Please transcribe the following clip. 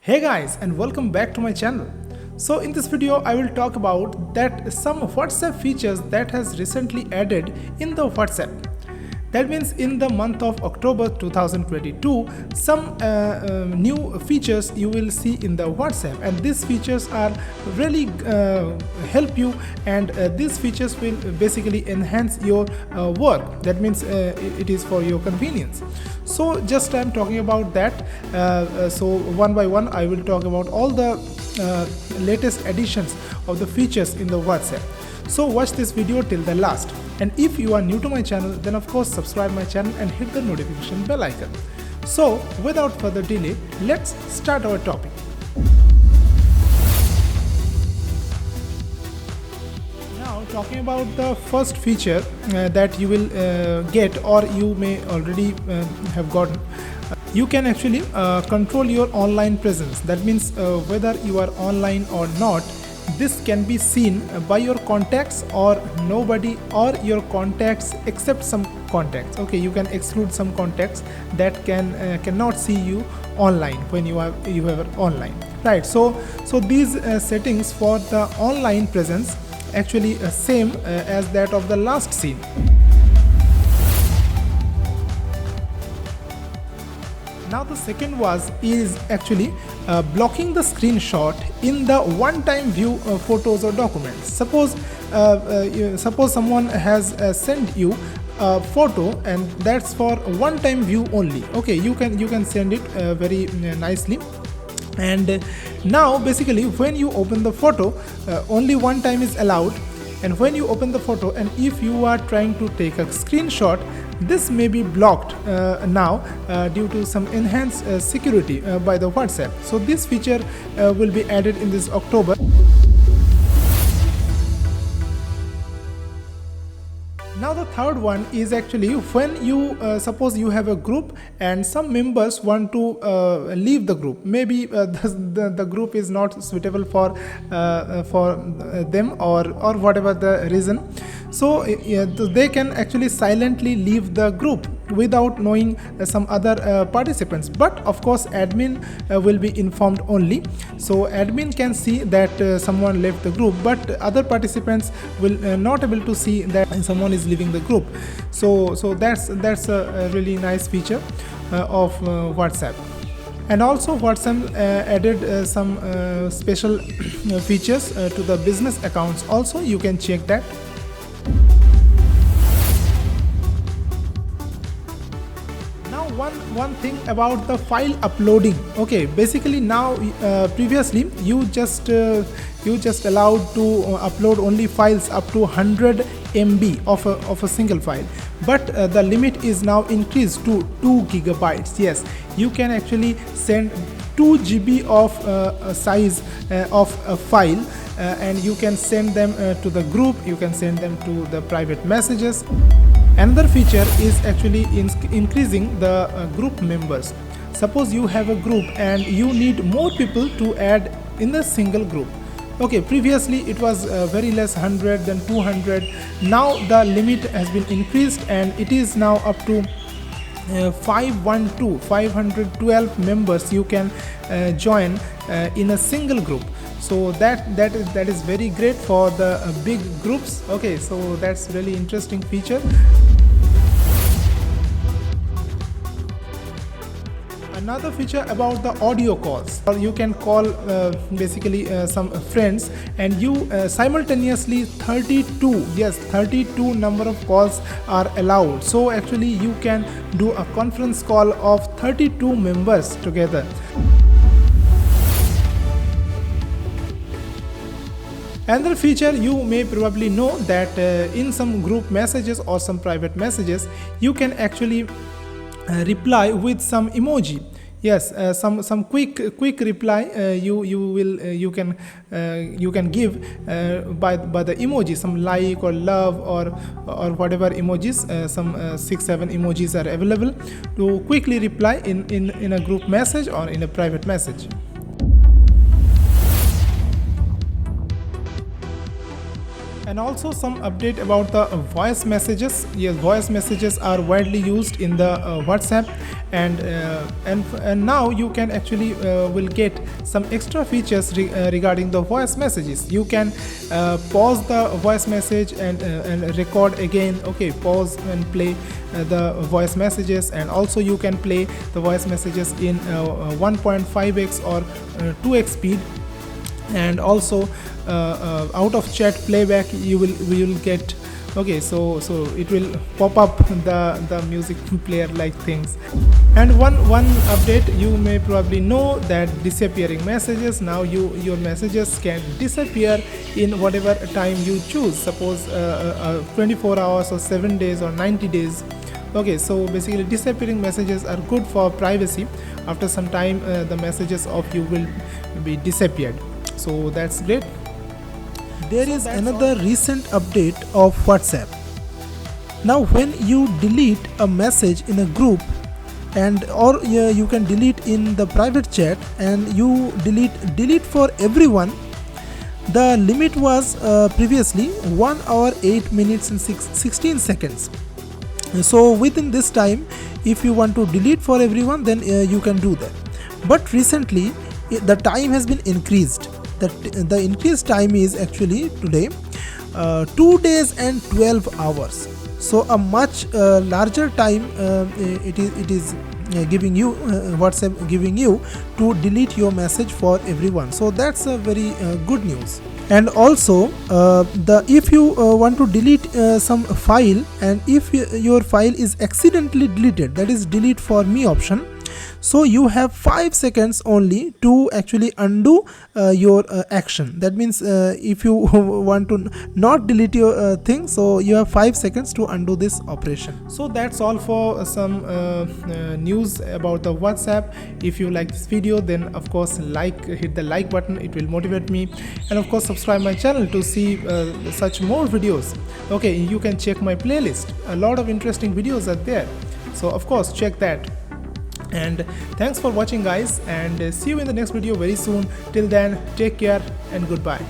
Hey guys, and welcome back to my channel. So in this video I will talk about that some WhatsApp features that has recently added in the WhatsApp. That means in the month of October 2022, some new features you will see in the WhatsApp, and these features are really help you, and these features will basically enhance your work. That means it is for your convenience. So just I'm talking about that. So one by one I will talk about all the latest additions of the features in the WhatsApp. So watch this video till the last. And if you are new to my channel, then of course subscribe my channel and hit the notification bell icon. So without further delay, let's start our topic. Now talking about the first feature that you will get, or you may already have gotten. You can actually control your online presence. That means whether you are online or not, this can be seen by your contacts or nobody, or your contacts except some contacts. Okay, you can exclude some contacts that cannot see you online when you are online, right? So these settings for the online presence actually same as that of the last scene. Now the second is actually blocking the screenshot in the one-time view photos or documents. Suppose someone has sent you a photo and that's for one-time view only. Okay, you can send it very nicely. And now basically when you open the photo, only one time is allowed. And when you open the photo, and if you are trying to take a screenshot, this may be blocked now due to some enhanced security by the WhatsApp. So this feature will be added in this October. Now the third one is actually when you suppose you have a group and some members want to leave the group. Maybe the group is not suitable for them, or whatever the reason. So they can actually silently leave the group without knowing some other participants. But of course admin will be informed only. So admin can see that someone left the group, but other participants will not able to see that someone is leaving the group. So that's a really nice feature of WhatsApp. And also WhatsApp added some special features to the business accounts. Also you can check that. One thing about the file uploading. Okay, basically now previously you just allowed to upload only files up to 100 MB of a single file, but the limit is now increased to 2 gigabytes. Yes, you can actually send 2 GB of size of a file, and you can send them to the group, you can send them to the private messages. Another feature is actually increasing the group members. Suppose you have a group and you need more people to add in the single group. Okay, previously it was very less, 100, then 200. Now the limit has been increased and it is now up to 512 members you can join in a single group. So that is very great for the big groups. Okay, so that's really interesting feature. Another feature about the audio calls. You can call basically some friends, and you simultaneously 32 number of calls are allowed. So actually you can do a conference call of 32 members together. Another feature you may probably know that in some group messages or some private messages, you can actually reply with some emoji. Yes, some quick reply you can give by the emoji, some like or love or whatever emojis. Some 6-7 emojis are available to quickly reply in a group message or in a private message. And also some update about the voice messages. Yes, voice messages are widely used in the WhatsApp, and now you can actually will get some extra features regarding the voice messages. You can pause the voice message and record again. Okay, pause and play the voice messages, and also you can play the voice messages in 1.5x or 2x speed. And also out of chat playback you will get. Okay, so it will pop up the music player like things. And one update, you may probably know that disappearing messages. Now your messages can disappear in whatever time you choose, suppose 24 hours or 7 days or 90 days. Okay, so basically disappearing messages are good for privacy. After some time the messages of you will be disappeared, so that's great. There is another recent update of WhatsApp. Now when you delete a message in a group, and or you can delete in the private chat, and you delete for everyone, the limit was previously 1 hour 8 minutes and 16 seconds. So within this time, if you want to delete for everyone, then you can do that. But recently the time has been increased. The increased time is actually today 2 days and 12 hours. So a much larger time it is giving you WhatsApp giving you to delete your message for everyone. So that's a very good news. And also if you want to delete some file, and if your file is accidentally deleted, that is delete for me option, so you have 5 seconds only to actually undo your action. That means if you want to not delete your thing, so you have 5 seconds to undo this operation. So that's all for some news about the WhatsApp. If you like this video, then of course hit the like button, it will motivate me. And of course subscribe my channel to see such more videos. Okay, you can check my playlist, a lot of interesting videos are there, so of course check that. And thanks for watching guys, and see you in the next video very soon. Till then, take care and goodbye.